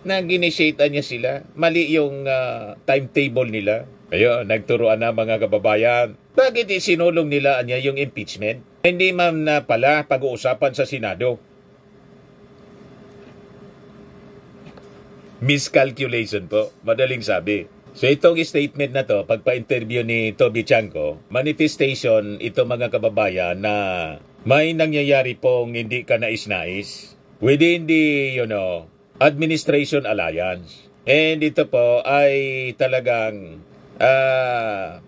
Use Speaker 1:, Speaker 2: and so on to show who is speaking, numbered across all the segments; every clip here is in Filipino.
Speaker 1: Nag-initiate niya sila. Mali yung timetable nila. Ayun, nagturuan na mga kababayan. Bakit isinulong nila niya yung impeachment? Hindi man na pala pag-uusapan sa Senado. Miscalculation po, madaling sabi. So itong statement na to, pagpa-interview ni Toby Chanco, manifestation ito mga kababayan na may nangyayari pong hindi ka nais-nais within the, administration alliance. And ito po ay talagang,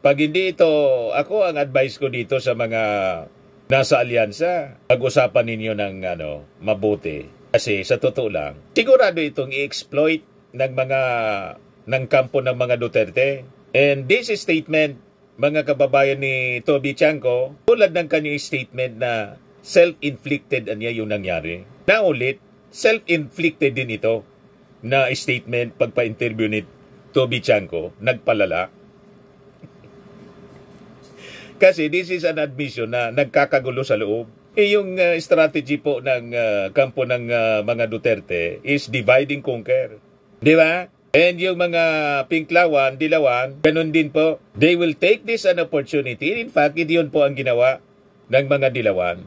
Speaker 1: pag hindi ito, ako ang advice ko dito sa mga nasa alyansa, pag-usapan ninyo ng mabuti. Kasi sa totoo lang, sigurado itong i-exploit ng kampo ng mga Duterte. And this statement, mga kababayan ni Toby Chanco, tulad ng kanyang statement na self-inflicted niya yung nangyari. Na ulit, self-inflicted din ito na statement pagpa-interview ni Toby Chanco, nagpalala. Kasi this is an admission na nagkakagulo sa loob. Yung strategy po ng kampo ng mga Duterte is divide and conquer. Di ba? And yung mga Pinklawan, Dilawan, ganun din po. They will take this an opportunity. In fact, yun po ang ginawa ng mga Dilawan.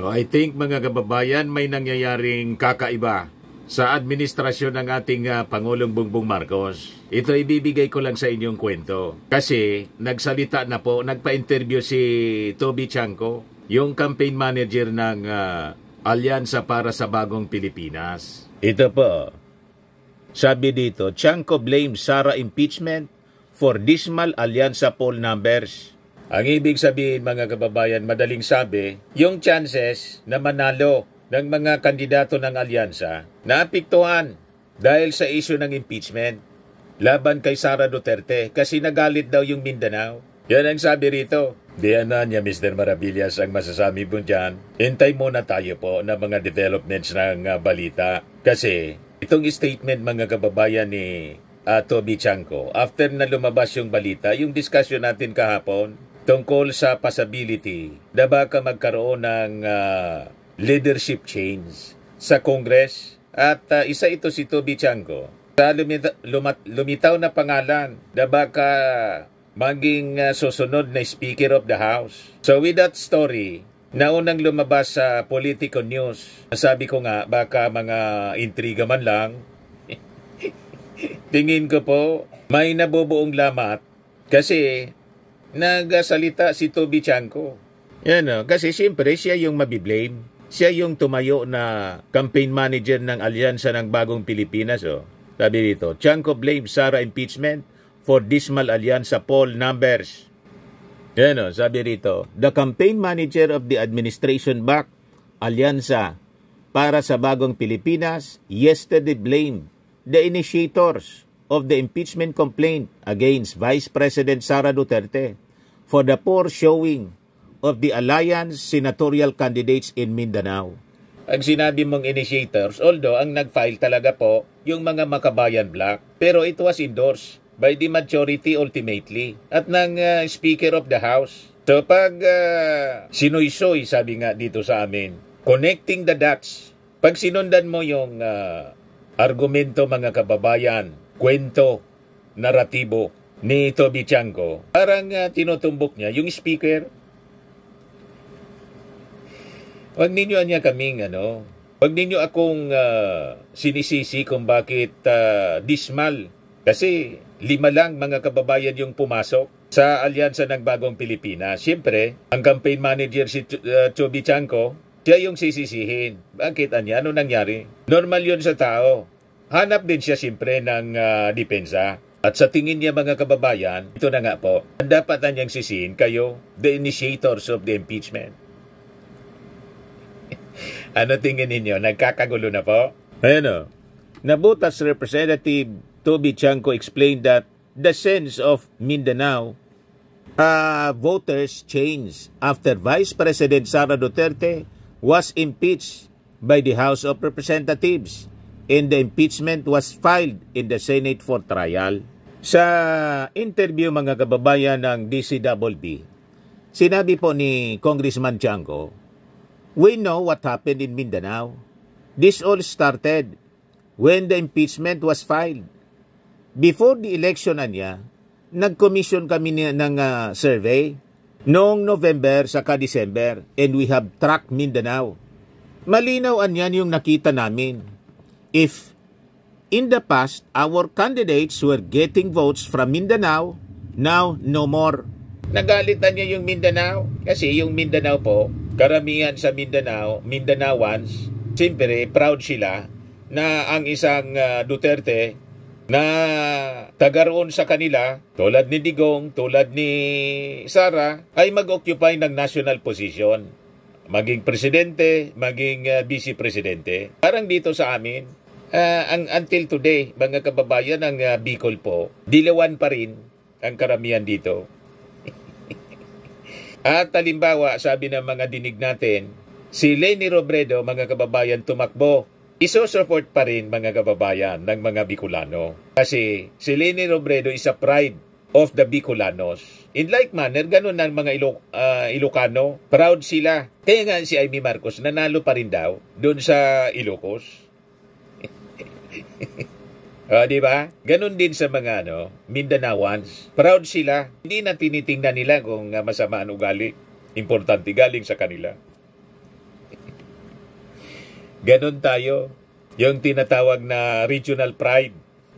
Speaker 1: I think mga kababayan, may nangyayaring kakaiba sa administrasyon ng ating Pangulong Bongbong Marcos. Ito ibibigay ko lang sa inyong kwento. Kasi nagsalita na po, nagpa-interview si Toby Chanco, yung campaign manager ng Alyansa para sa Bagong Pilipinas. Ito po, sabi dito, Chanco blames Sara impeachment for dismal Alyansa poll numbers. Ang ibig sabihin mga kababayan, madaling sabi, yung chances na manalo ng mga kandidato ng alyansa naapektuhan dahil sa issue ng impeachment laban kay Sara Duterte kasi nagalit daw yung Mindanao. Yan ang sabi rito. Diyan na niya Mr. Maravillas ang masasabi po dyan. Hintay muna tayo po ng mga developments ng balita kasi itong statement mga kababayan ni Toby Chanco, after na lumabas yung balita, yung discussion natin kahapon, tungkol sa possibility na baka magkaroon ng leadership change sa Congress. At isa ito si Toby Chanco sa lumitaw na pangalan na baka maging susunod na Speaker of the House. So with that story, naunang lumabas sa Politico News, sabi ko nga baka mga intriga man lang. Tingin ko po may nabubuong lamat kasi nagsalita si Toby Chanco. Yan kasi siyempre siya yung mabiblame. Siya yung tumayo na campaign manager ng Alyansa ng Bagong Pilipinas. Sabi dito, Chanco blames Sara impeachment for dismal Alyansa poll numbers. Yan sabi dito, the campaign manager of the administration-backed Alyansa para sa Bagong Pilipinas yesterday blamed the initiators of the impeachment complaint against Vice President Sara Duterte for the poor showing of the alliance senatorial candidates in Mindanao. Ang sinabi mong initiators, although ang nag-file talaga po yung mga Makabayan Black, pero it was endorsed by the majority ultimately at ng Speaker of the House. So pag sinuy-soy, sabi nga dito sa amin, connecting the dots, pag sinundan mo yung argumento mga kababayan, kwento, naratibo ni Toby Chanco, parang tinutumbok niya yung speaker. Huwag ninyo niya kaming huwag ninyo akong sinisisi kung bakit dismal. Kasi 5 lang mga kababayan yung pumasok sa Alyansa ng Bagong Pilipinas. Siyempre, ang campaign manager si Toby Chanco, siya yung sisisihin. Bakit ano nangyari? Normal yun sa tao. Hanap din siya siyempre ng depensa. At sa tingin niya mga kababayan, ito na nga po, dapat na niyang sisihin kayo, the initiators of the impeachment. Ano tingin ninyo? Nagkakagulo na po? Ayan Nabutas Representative Toby Chanco explained that the sense of Mindanao voters changed after Vice President Sara Duterte was impeached by the House of Representatives and the impeachment was filed in the Senate for trial. Sa interview mga kababayan ng DCWB, sinabi po ni Congressman Chanco, "We know what happened in Mindanao. This all started when the impeachment was filed. Before the election niya, nag-commission kami ng survey noong November saka December, and we have tracked Mindanao. Malinaw anyan yung nakita namin. If in the past, our candidates were getting votes from Mindanao, now no more." Nagalitan niya yung Mindanao kasi yung Mindanao po, karamihan sa Mindanao, Mindanaoans, siyempre proud sila na ang isang Duterte na taga roon sa kanila, tulad ni Digong, tulad ni Sara, ay mag-occupy ng national position. Maging presidente, maging vice-presidente. Parang dito sa amin, until today, mga kababayan ng Bicol po, dilawan pa rin ang karamihan dito. At halimbawa, sabi ng mga dinig natin, si Leni Robredo, mga kababayan, tumakbo. Iso-support pa rin, mga kababayan, ng mga Bicolano. Kasi si Leni Robredo is a pride of the Bicolanos. In like manner, ganun ng mga Ilocano. Proud sila. Kaya nga si Amy Marcos, nanalo pa rin daw doon sa Ilocos. Di ba? Ganun din sa mga Mindanaoans. Proud sila. Hindi na tinitingnan nila kung masama ang ugali. Importante galing sa kanila. Ganun tayo. Yung tinatawag na regional pride.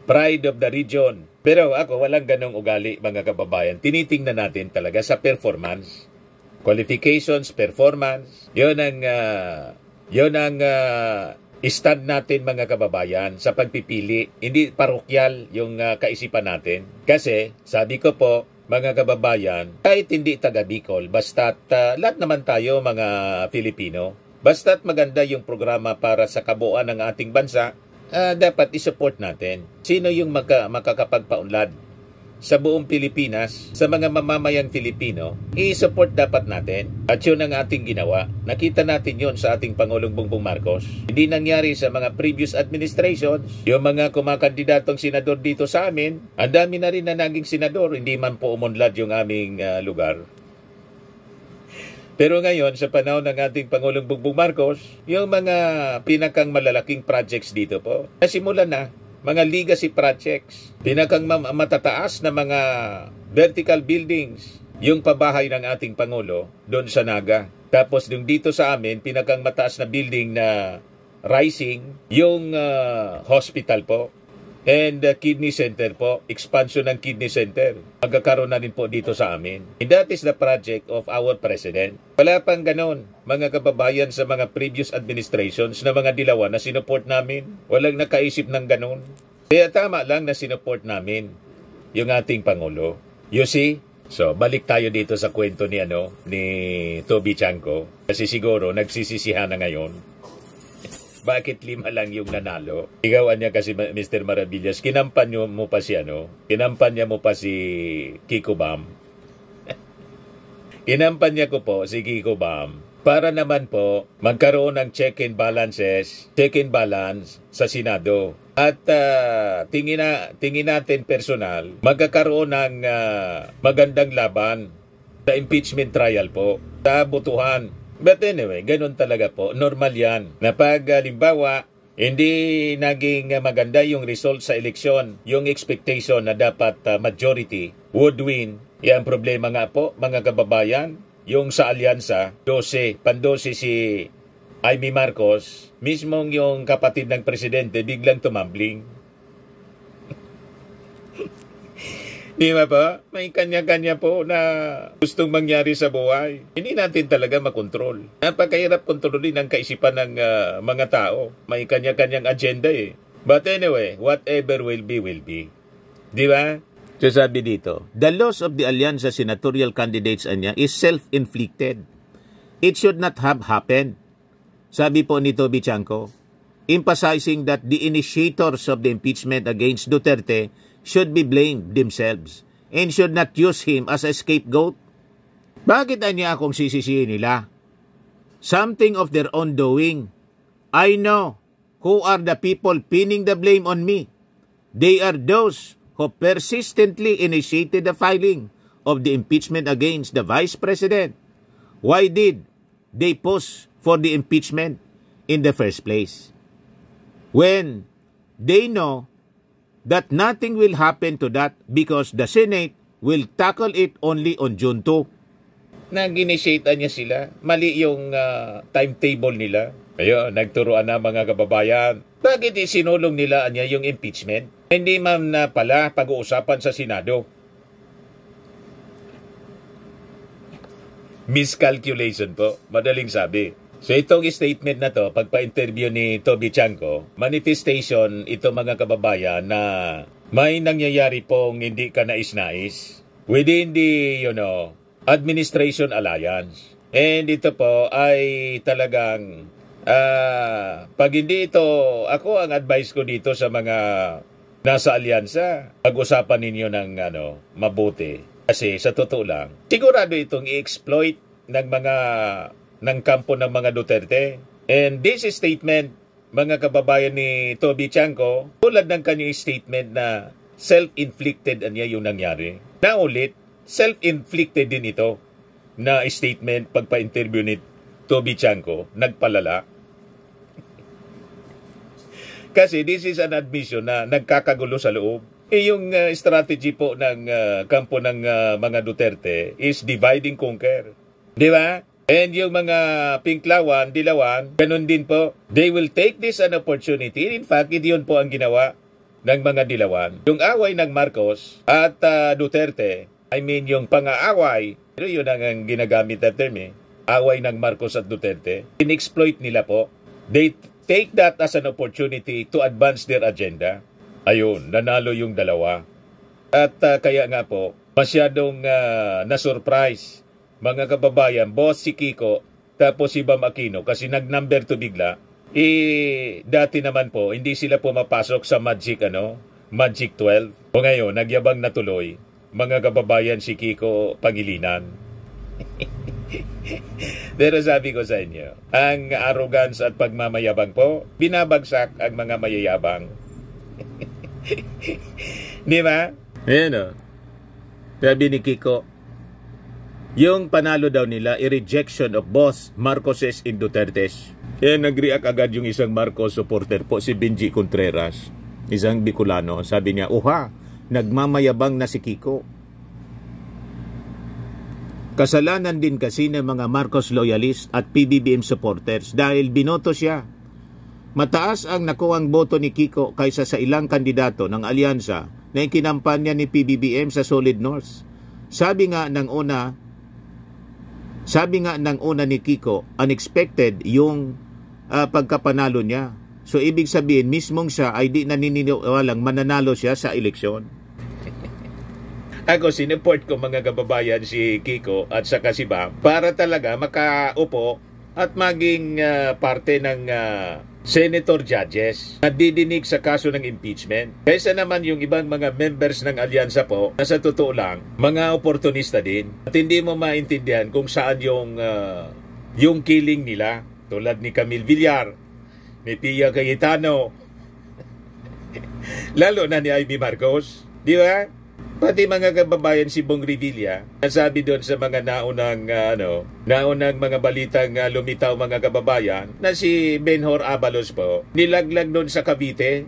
Speaker 1: Pride of the region. Pero ako, walang ganong ugali, mga kababayan. Tinitingnan natin talaga sa performance. Qualifications, performance. Yun ang stand natin, mga kababayan, sa pagpipili. Hindi parokyal yung kaisipan natin. Kasi, sabi ko po, mga kababayan, kahit hindi taga Bicol, basta't lahat naman tayo mga Filipino, basta't maganda yung programa para sa kabuuan ng ating bansa, dapat isupport natin. Sino yung makakapagpaunlad sa buong Pilipinas, sa mga mamamayang Filipino, i-support dapat natin. At yun ang ating ginawa. Nakita natin yun sa ating Pangulong Bongbong Marcos. Hindi nangyari sa mga previous administrations. Yung mga kumakandidatong senador dito sa amin, ang dami na rin na naging senador, hindi man po umunlad yung aming lugar. Pero ngayon, sa panahon ng ating Pangulong Bongbong Marcos, yung mga pinakang malalaking projects dito po, nasimulan na. Mga legacy projects, pinakang matataas na mga vertical buildings, yung pabahay ng ating Pangulo doon sa Naga. Tapos yung dito sa amin, pinakang mataas na building na rising, yung hospital po, and kidney center po, expansion ng kidney center. Magkakaroon na rin po dito sa amin. And that is the project of our President. Wala pang ganon, mga kababayan, sa mga previous administrations na mga dilawan na sinuport namin. Walang nakaisip ng ganon. Kaya tama lang na sinuport namin yung ating Pangulo. You see? So, balik tayo dito sa kwento ni Toby Chanco. Kasi siguro nagsisisihan na ngayon. Bakit 5 lang yung nanalo? Igawan niya kasi Mr. Maravillas, kinampanya mo pa si Kiko Bam. Kinampanya ko po si Kiko Bam para naman po magkaroon ng check and balance sa Senado. At tingin natin personal, magkakaroon ng magandang laban sa impeachment trial po, sa botohan. But anyway, ganun talaga po. Normal yan. Na pag halimbawa, hindi naging maganda yung result sa eleksyon, yung expectation na dapat majority would win. Yan problema nga po, mga kababayan. Yung sa alyansa, 12 si Amy Marcos, mismong yung kapatid ng presidente, biglang tumambling. Di ba po? May kanya-kanya po na gustong mangyari sa buhay. Hindi natin talaga makontrol. Napakahirap kontrolin ang kaisipan ng mga tao. May kanya-kanyang agenda eh. But anyway, whatever will be, will be. Di ba? So sabi dito, the loss of the Alyansa senatorial candidates niya is self-inflicted. It should not have happened. Sabi po ni Toby Chanco, emphasizing that the initiators of the impeachment against Duterte should be blamed themselves and should not use him as a scapegoat. Bakit niya akong sisisihin nila? Something of their own doing. I know who are the people pinning the blame on me. They are those
Speaker 2: who persistently initiated the filing of the impeachment against the Vice President. Why did they push for the impeachment in the first place? When they know that nothing will happen to that because the Senate will tackle it only on June 2.
Speaker 1: Nag-initiate niya sila. Mali yung timetable nila. Ayun, nagturuan na mga kababayan. Bakit isinulong nila niya yung impeachment? Hindi man na pala pag-uusapan sa Senado. Miscalculation po, madaling sabi. So itong statement na to, pagpa-interview ni Toby Chanco, manifestation ito mga kababayan na may nangyayari pong hindi ka nais-nais within the, administration alliance. And ito po ay talagang, pag hindi ito, ako ang advice ko dito sa mga nasa alyansa, pag-usapan ninyo ng mabuti. Kasi sa totoo lang, sigurado itong i-exploit ng kampo ng mga Duterte. And this statement, mga kababayan ni Toby Chanco, tulad ng kanyang statement na self-inflicted niya yung nangyari. Na ulit, self-inflicted din ito na statement pagpa-interview ni Toby Chanco, nagpalala. Kasi this is an admission na nagkakagulo sa loob. Yung strategy po ng kampo ng mga Duterte is divide and conquer. Di ba? And yung mga Pinklawan, Dilawan, ganun din po. They will take this an opportunity. In fact, yun po ang ginawa ng mga Dilawan. Yung away ng Marcos at Duterte, I mean yung pang-aaway, yun ang ginagamit na term away ng Marcos at Duterte, in-exploit nila po. They take that as an opportunity to advance their agenda. Ayun, nanalo yung dalawa. At kaya nga po, masyadong na-surprise mga kababayan, boss si Kiko, tapos si Bam Aquino, kasi nag-number 2 bigla, dati naman po, hindi sila pumapasok sa Magic 12. O ngayon, nagyabang na tuloy, mga kababayan si Kiko Pangilinan. Pero sabi ko sa inyo, ang arrogance at pagmamayabang po, binabagsak ang mga mayayabang. Di ba?
Speaker 2: Ayan o. Sabi ni Kiko, yung panalo daw nila, i-rejection of both Marcoses and Dutertes. Kaya nag-react agad yung isang Marcos supporter po, si Benji Contreras, isang Bicolano. Sabi niya, uha, nagmamayabang na si Kiko. Kasalanan din kasi ng mga Marcos loyalist at PBBM supporters dahil binoto siya. Mataas ang nakuhang boto ni Kiko kaysa sa ilang kandidato ng alyansa na ikinampanya ni PBBM sa Solid North. Sabi nga ng una ni Kiko, unexpected yung pagkapanalo niya. So ibig sabihin, mismong siya ay di naniniwalang mananalo siya sa eleksyon.
Speaker 1: Ako, sinuport ko mga kababayan si Kiko at saka si Bam para talaga makaupo at maging parte ng senator judges na didinig sa kaso ng impeachment. Kaysa naman yung ibang mga members ng alyansa po na sa totoo lang, mga oportunista din at hindi mo maintindihan kung saan yung killing nila. Tulad ni Camille Villar, ni Pia Cayetano, lalo na ni Amy Marcos. Di ba? Pati mga kababayan si Bong Revilla, nasabi doon sa mga naunang mga balitang lumitaw mga kababayan, na si Benhur Abalos po, nilaglag doon sa Cavite.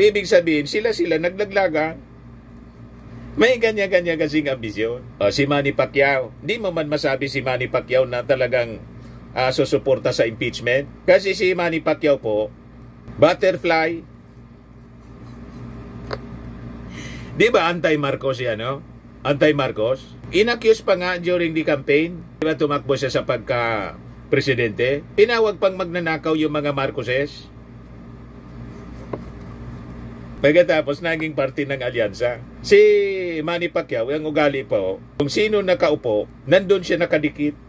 Speaker 1: Ibig sabihin, sila naglaglaga. May kanya-kanya kasing ambisyon. Si Manny Pacquiao, di mo man masabi si Manny Pacquiao na talagang susuporta sa impeachment. Kasi si Manny Pacquiao po, butterfly. Di ba anti-Marcos yan, no? Anti-Marcos. Inaccuse pa nga during the campaign. Di ba tumakbo siya sa pagka-presidente? Tinawag pang magnanakaw yung mga Marcoses. Pagkatapos, naging parte ng alyansa. Si Manny Pacquiao, ang ugali po, kung sino nakaupo, nandun siya nakadikit.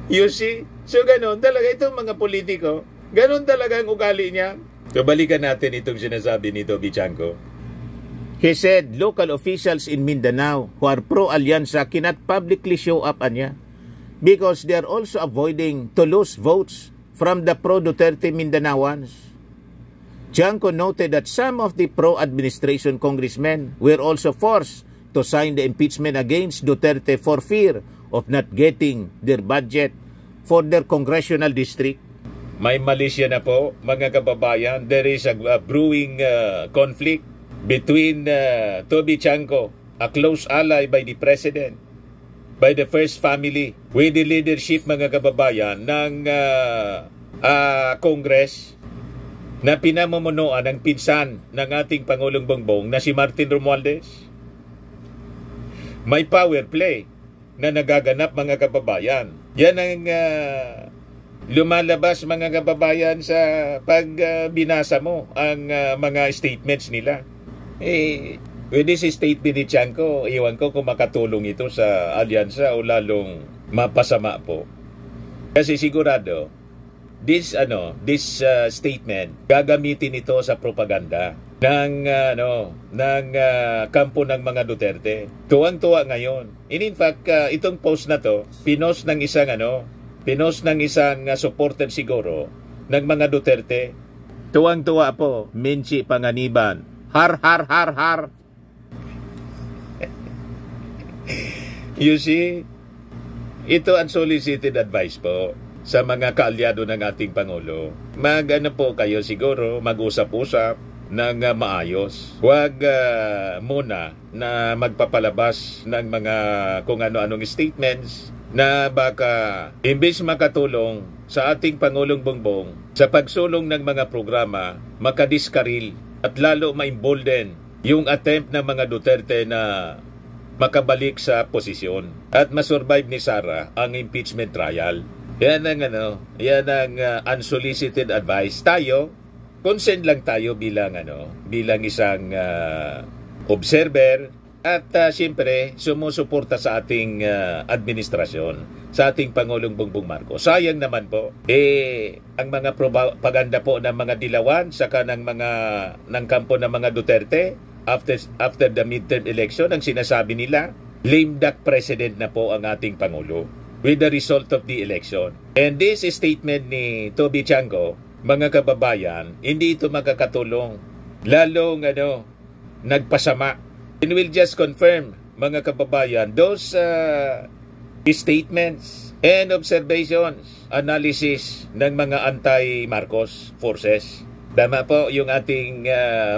Speaker 1: You see? So, ganun talaga itong mga politiko. Ganon talaga ang ugali niya. So balikan natin itong sinasabi ni Toby Chanco.
Speaker 2: He said local officials in Mindanao who are pro-alyansa cannot publicly show up anya because they are also avoiding to lose votes from the pro-Duterte Mindanaoans. Tiangco noted that some of the pro-administration congressmen were also forced to sign the impeachment against Duterte for fear of not getting their budget for their congressional district.
Speaker 1: May malisya na po, mga kababayan. There is a brewing conflict between Toby Tiangco, a close ally by the President, by the first family, with the leadership, mga kababayan, ng Congress na pinamumunuan ng pinsan ng ating Pangulong Bongbong na si Martin Romualdez. May power play na nagaganap, mga kababayan. Yan ang lumalabas, mga kababayan, sa pagbinasa mo ang mga statements nila. With this statement ni Tiangco, iwan ko kung makatulong ito sa alyansa o lalong mapasama po. Kasi sigurado, this statement gagamitin ito sa propaganda ng kampo ng mga Duterte. Tuwang-tuwa ngayon. In fact, itong post na to, pinost ng isang supporter siguro ng mga Duterte.
Speaker 2: Tuwang-tuwa po, Minchi Panganiban. Har, har, har, har.
Speaker 1: You see, ito unsolicited advice po sa mga kaalyado ng ating Pangulo. Po kayo siguro, mag-usap-usap ng maayos. Huwag muna na magpapalabas ng mga kung ano-anong statements na baka imbis makatulong sa ating Pangulong Bongbong sa pagsulong ng mga programa, makadiskaril at lalo ma-embolden yung attempt ng mga Duterte na makabalik sa posisyon at masurvive ni Sara ang impeachment trial. Yan ang unsolicited advice. Tayo, concerned lang tayo bilang isang observer at siyempre sumusuporta sa ating administrasyon, sa ating Pangulong Bongbong Marcos. Sayang naman po, ang mga propaganda po ng mga dilawan saka ng kampo ng mga Duterte after the midterm election, ang sinasabi nila, lame duck president na po ang ating Pangulo with the result of the election. And this statement ni Toby Tiangco, mga kababayan, hindi ito makakatulong. Lalong nagpasama. And we'll just confirm, mga kababayan, those statements and observations, analysis ng mga anti-Marcos forces. Tama po yung ating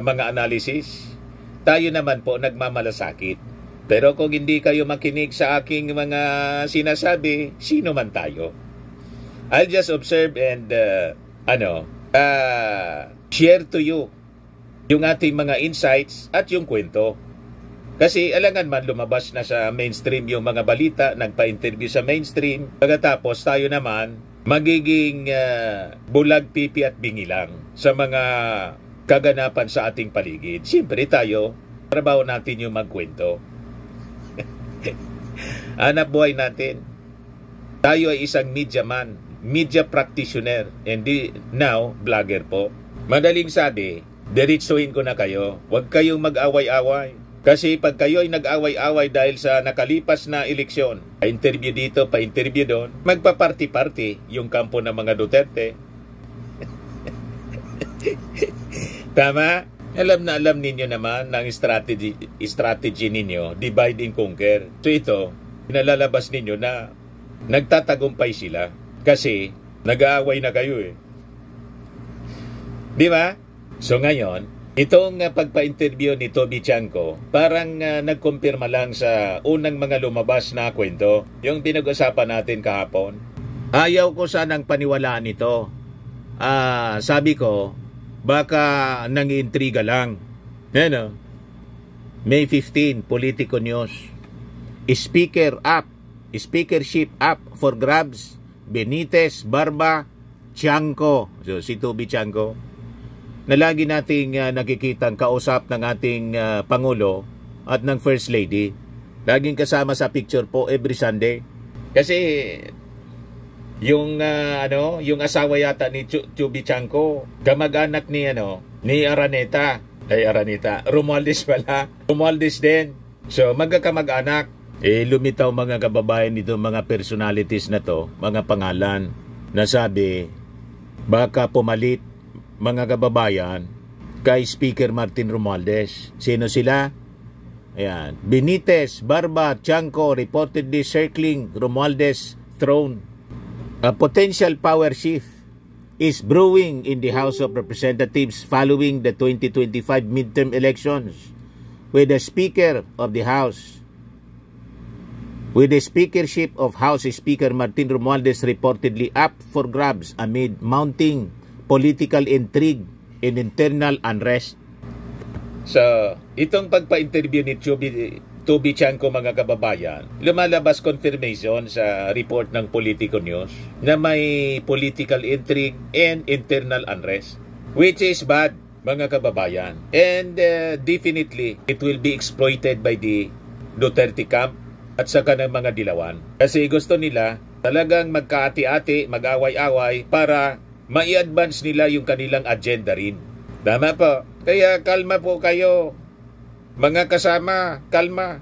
Speaker 1: mga analysis. Tayo naman po nagmamalasakit. Pero kung hindi kayo makinig sa aking mga sinasabi, sino man tayo? I'll just observe and share to you yung ating mga insights at yung kwento. Kasi alangan man lumabas na sa mainstream yung mga balita, nagpa-interview sa mainstream, pagkatapos tayo naman magiging bulag, pipi at bingi lang sa mga kaganapan sa ating paligid. Siyempre tayo, trabaho natin yung magkwento. Hanap buhay natin. Tayo ay isang media man, media practitioner, and now, vlogger po. Madaling sabi, diretsuhin ko na kayo. Huwag kayong mag-away-away. Kasi pag kayo ay nag-away-away dahil sa nakalipas na eleksyon, pa-interview dito, pa-interview doon, magpa-party-party yung kampo ng mga Duterte. Tama? Alam ninyo naman ng strategy ninyo, divide and conquer. So ito, pinalalabas ninyo na nagtatagumpay sila kasi nag-aaway na kayo eh. Di ba? So ngayon, itong pagpa-interview ni Toby Tiangco, parang nagkumpirma lang sa unang mga lumabas na kwento, yung pinag-usapan natin kahapon.
Speaker 2: Ayaw ko sanang paniwalaan ito. Sabi ko, baka nangiintriga lang. May 15, Politico News. Speakership up for grabs. Benitez, Barba, Tiangco. So, si Toby Tiangco. Na lagi nating nakikitang kausap ng ating Pangulo at ng First Lady. Laging kasama sa picture po every Sunday. Kasi yung asawa yata ni Toby Tiangco, kamag-anak ni Araneta, Romualdez pala. Romualdez din. So magkakamag-anak. Lumitaw mga kababayan nito, mga personalities na to, mga pangalan na sabi, baka pumalit, mga kababayan, kay Speaker Martin Romualdez. Sino sila? Ayan. Benitez, Barba, Tiangco reportedly circling Romualdez throne. A potential power shift is brewing in the House of Representatives following the 2025 midterm elections, with the Speaker of the House, with the speakership of House Speaker Martin Romualdez reportedly up for grabs amid mounting political intrigue and internal unrest.
Speaker 1: So, itong pagpa-interview ni Toby Tiangco, mga kababayan, lumalabas confirmation sa report ng Politico News na may political intrigue and internal unrest, which is bad, mga kababayan. And definitely, it will be exploited by the Duterte camp at saka ng mga dilawan. Kasi gusto nila talagang magkaati-ati, mag-away-away para mai-advance nila yung kanilang agenda rin. Tama po. Kaya kalma po kayo. Mga kasama, kalma.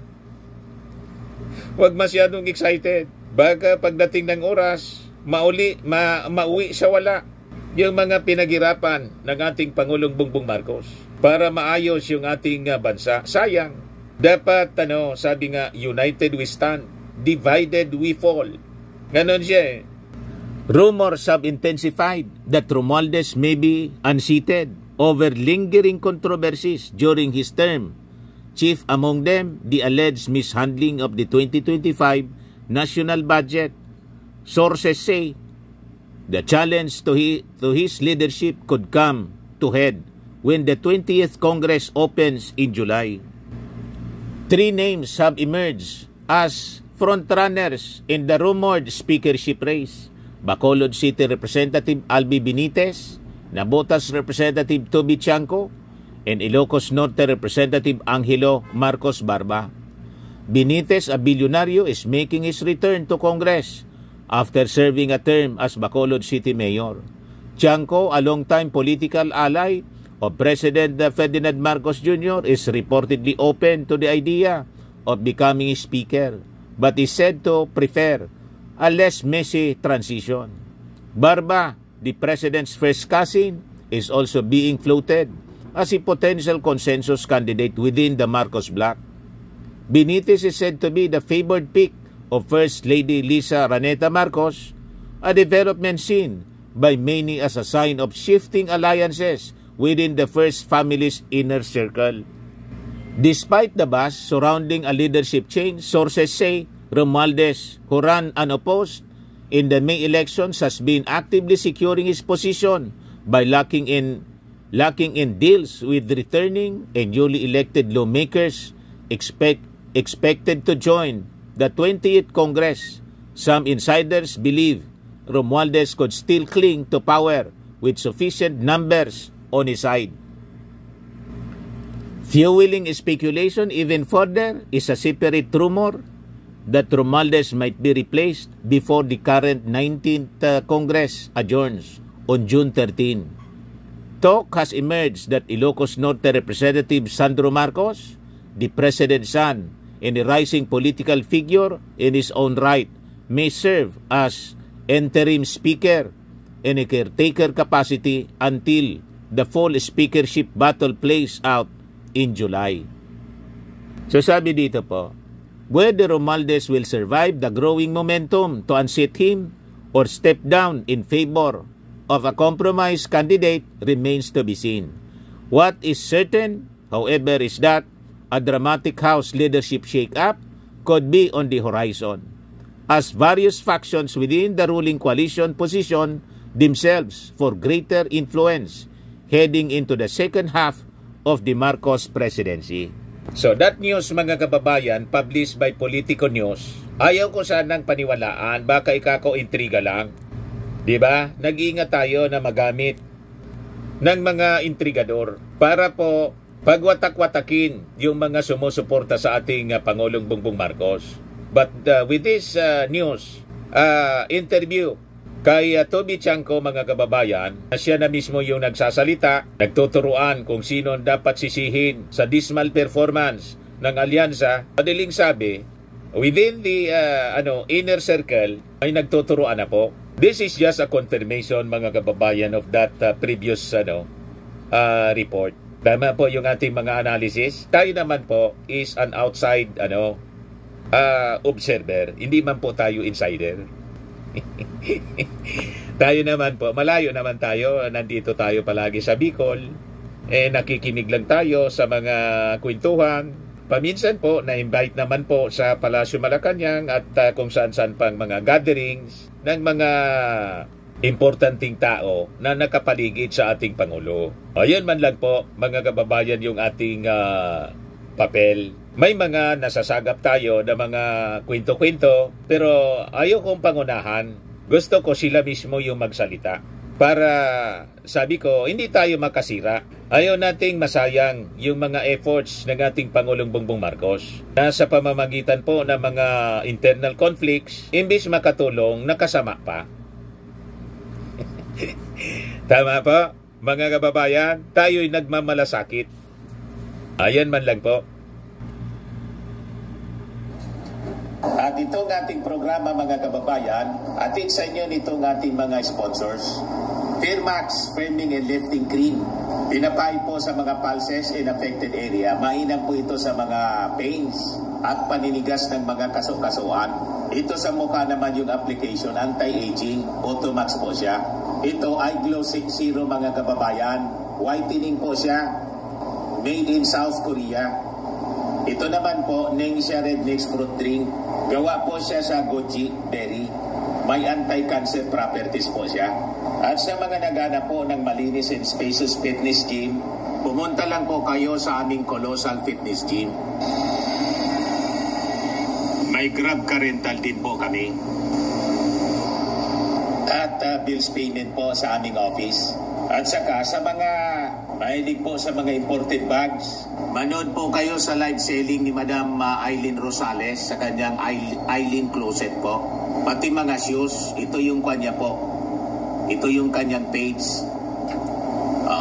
Speaker 1: Huwag masyadong excited. Baka pagdating ng oras, mauwi sa wala yung mga pinaghirapan ng ating Pangulong Bongbong Marcos para maayos yung ating bansa. Sayang. Dapat, sabi nga, united we stand, divided we fall. Ganon siya eh.
Speaker 2: Rumors have intensified that Romualdez may be unseated over lingering controversies during his term. Chief among them, the alleged mishandling of the 2025 national budget. Sources say the challenge to his leadership could come to head when the 20th Congress opens in July. 3 names have emerged as frontrunners in the rumored speakership race. Bacolod City Representative Albi Benitez, Navotas Representative Toby Tiangco, and Ilocos Norte Representative Angelo Marcos Barba. Benitez, a bilyonaryo, is making his return to Congress after serving a term as Bacolod City Mayor. Tiangco, a long-time political ally of President Ferdinand Marcos Jr., is reportedly open to the idea of becoming Speaker, but is said to prefer a less messy transition. Barba, the President's first cousin, is also being floated as a potential consensus candidate within the Marcos bloc. Benitez is said to be the favored pick of First Lady Lisa Raneta Marcos, a development seen by many as a sign of shifting alliances within the first family's inner circle. Despite the buzz surrounding a leadership change, sources say Romualdez, who ran unopposed in the May elections, has been actively securing his position by locking in deals with returning and newly elected lawmakers expected to join the 20th Congress. Some insiders believe Romualdez could still cling to power with sufficient numbers on his side. Fueling speculation even further is a separate rumor that Romualdez might be replaced before the current 19th Congress adjourns on June 13. Talk has emerged that Ilocos Norte Representative Sandro Marcos, the President's son and a rising political figure in his own right, may serve as interim speaker in a caretaker capacity until the full speakership battle plays out in July. So sabi dito po, whether Romualdez will survive the growing momentum to unseat him or step down in favor of a compromise candidate remains to be seen. What is certain, however, is that a dramatic House leadership shake-up could be on the horizon, as various factions within the ruling coalition position themselves for greater influence heading into the second half of the Marcos presidency.
Speaker 1: So that news, mga kababayan, published by Politico News, ayaw ko sanang paniwalaan, baka ikako-intriga lang. Diba? Nag-iingat tayo na magamit ng mga intrigador para po pagwatak-watakin yung mga sumusuporta sa ating Pangulong Bongbong Marcos. But with this news, interview kay Toby Tiangco, mga kababayan, siya na mismo yung nagsasalita, nagtuturuan kung sino dapat sisihin sa dismal performance ng alyansa. Madaling sabi, within the inner circle, ay nagtuturuan na po. This is just a confirmation, mga kababayan, of that previous report. Tama po yung ating mga analysis. Tayo naman po is an outside observer. Hindi man po tayo insider. Tayo naman po, malayo naman tayo. Nandito tayo palagi sa Bicol. Nakikinig lang tayo sa mga kwentuhan. Paminsan po, na-invite naman po sa Palasyo Malacanang at kung saan-saan pang mga gatherings ng mga importanteng tao na nakapaligid sa ating Pangulo. Ayun man lang po, mga kababayan, yung ating papel. May mga nasasagap tayo na mga kwento-kwento, pero ayaw kong pangunahan. Gusto ko sila mismo yung magsalita. Para, sabi ko, hindi tayo makasira. Ayaw nating masayang yung mga efforts ng ating Pangulong Bongbong Marcos na sa pamamagitan po ng mga internal conflicts, imbis makatulong, nakasama pa. Tama po, mga kababayan, tayo'y nagmamalasakit. Ayan man lang po.
Speaker 3: At itong ating programa, mga kababayan, atin sa inyo nitong ating mga sponsors. Fairmax Firming and Lifting Cream. Pinapay po sa mga pulses in affected area. Mainam po ito sa mga pains at paninigas ng mga kasukasuan. Ito sa mukha naman yung application, anti-aging, Automax po siya. Ito ay Glow 60, mga kababayan. Whitening po siya. Made in South Korea. Ito naman po, Ningxia Red Mix Fruit Drink. Gawa po siya sa goji berry. May anti-cancer properties po siya. At sa mga naghanap po ng malinis and spacious fitness gym, pumunta lang po kayo sa aming Colossal Fitness Gym. May Grab Car Rental din po kami. At bills payment po sa aming office. At saka sa mga mahilig po sa mga imported bags, manood po kayo sa live selling ni Madam Aileen Rosales sa kanyang Aileen Closet po. Pati mga shoes, ito yung kanya po. Ito yung kanyang page.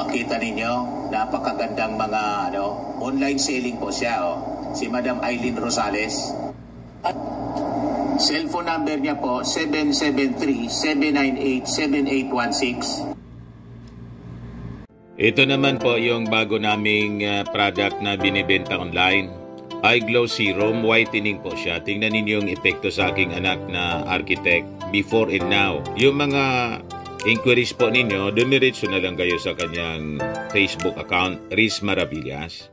Speaker 3: Kita ninyo, napakagandang mga online selling po siya. Si Madam Aileen Rosales. At cellphone number niya po, 773-798-7816.
Speaker 1: Ito naman po yung bago naming product na binibenta online. Eye Glow Serum, whitening po siya. Tingnan ninyo yung epekto sa aking anak na architect before and now. Yung mga inquiries po ninyo, dumiretso na lang kayo sa kanyang Facebook account, Riz Maravillas.